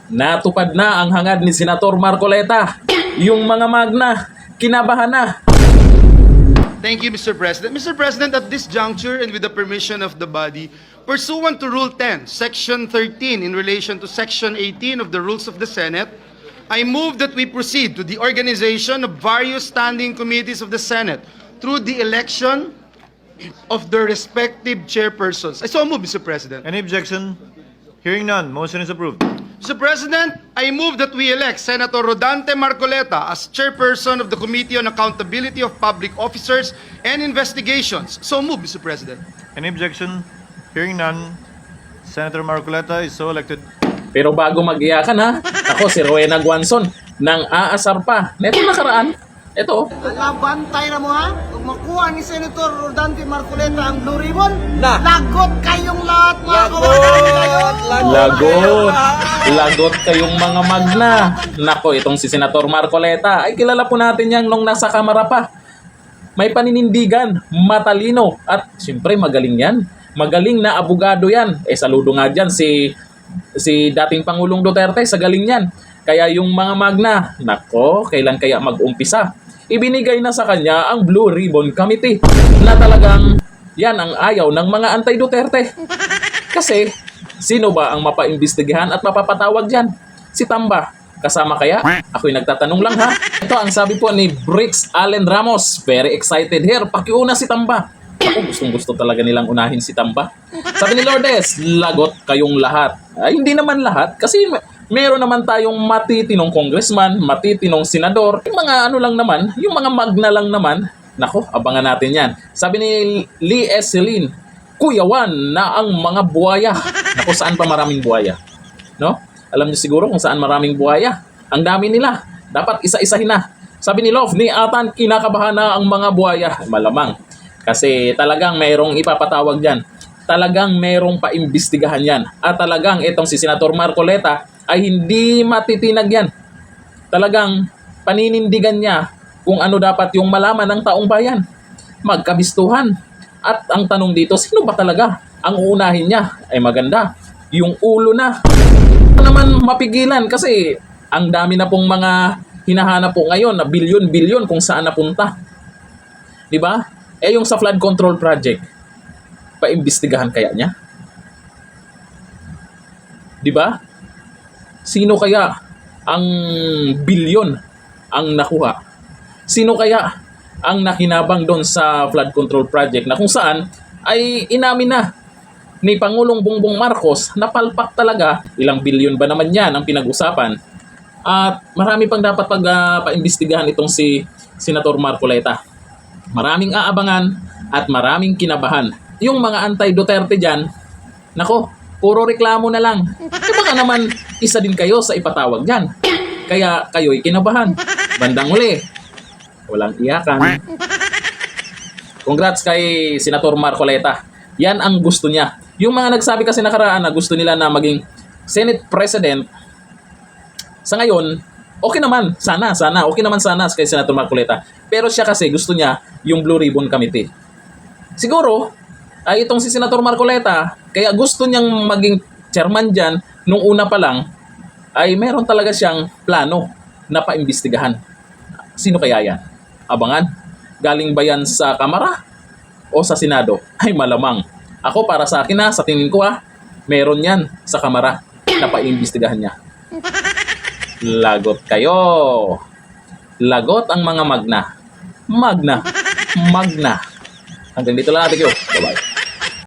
Natupad na ang hangad ni Senator Marcoleta. Yung mga magna, kinabahan na. Thank you, Mr. President. Mr. President, at this juncture and with the permission of the body, pursuant to Rule 10, Section 13, in relation to Section 18 of the Rules of the Senate, I move that we proceed to the organization of various standing committees of the Senate through the election of their respective chairpersons. I so move, Mr. President. Any objection? Hearing none, motion is approved. Mr. President, I move that we elect Senator Rodante Marcoleta as chairperson of the Committee on Accountability of Public Officers and Investigations. So move, Mr. President. Any objection? Hearing none, Senator Marcoleta is so elected. Pero bago mag-iyakan ha, ako si Rowena Guanzon nang aasar pa. Neto nakaraan, ito. Labantay na mo ha? Kung makuha ni Senator Rodante Marcoleta ang Blue Ribbon, lagot kayong lahat mga kawanan kayo! Lagot kayong mga magna. Nako, itong si Senator Marcoleta, ay kilala po natin yan nung nasa kamara pa. May paninindigan, matalino, at siyempre magaling yan. Magaling na abogado yan. Saludo nga dyan si dating Pangulong Duterte, sa galing yan. Kaya yung mga magna, nako, kailan kaya mag-umpisa? Ibinigay na sa kanya ang Blue Ribbon Committee na talagang yan ang ayaw ng mga anti-Duterte. Kasi, sino ba ang mapaimbestigahan at mapapatawag dyan? Si Tamba. Kasama kaya? Ako'y nagtatanong lang ha. Ito ang sabi po ni Bricks Allen Ramos. Very excited here. Pakiuna si Tamba. Ako, gustong-gusto talaga nilang unahin si Tamba. Sabi ni Lourdes, lagot kayong lahat. Ay, hindi naman lahat kasi meron naman tayong matitinong congressman, matitinong senador. Yung mga ano lang naman, yung mga magna lang naman. Nako, abangan natin yan. Sabi ni Lee S. Celine, kuyawan na ang mga buhaya. Nako, saan pa maraming buhaya? No? Alam niyo siguro kung saan maraming buhaya. Ang dami nila. Dapat isa-isahin na. Sabi ni Love, ni Atan, kinakabahan na ang mga buhaya. Malamang. Kasi talagang mayroong ipapatawag dyan. Talagang mayroong paimbestigahan yan. At talagang itong si Senator Marcoleta ay hindi matitinag yan. Talagang paninindigan niya kung ano dapat yung malaman ng taong bayan. Magkabistuhan. At ang tanong dito, sino ba talaga ang uunahin niya? Ay maganda. Yung ulo na. Ano naman mapigilan kasi ang dami na pong mga hinahanap po ngayon na bilyon-bilyon kung saan napunta. Di ba? Yung sa flood control project, paimbestigahan kaya niya? Di ba? Sino kaya ang bilyon ang nakuha? Sino kaya ang nakinabang doon sa flood control project na kung saan ay inamin na ni Pangulong Bongbong Marcos na palpak talaga, ilang bilyon ba naman yan ang pinag-usapan? At marami pang dapat paimbestigahan itong si Senator Marcoleta. Maraming aabangan at maraming kinabahan. Yung mga anti-Duterte dyan, nako, puro reklamo na lang. Baka naman isa din kayo sa ipatawag dyan. Kaya kayo'y kinabahan. Bandang huli, walang iyakan. Congrats kay Senator Marcoleta. Yan ang gusto niya. Yung mga nagsabi kasi nakaraan na gusto nila na maging Senate President, sa ngayon, okay naman. Sana. Okay naman sana kay Senator Marcoleta. Pero siya kasi gusto niya yung Blue Ribbon Committee. Siguro, ay itong si Senator Marcoleta, kaya gusto niyang maging chairman dyan, nung una pa lang, ay meron talaga siyang plano na paimbestigahan. Sino kaya yan? Abangan. Galing ba yan sa Kamara o sa Senado? Ay malamang. Ako para sa akin sa tingin ko meron yan sa Kamara na paimbestigahan niya. Lagot kayo. Lagot ang mga magna. Magna. Hanggang dito lang natin kayo. Bye-bye.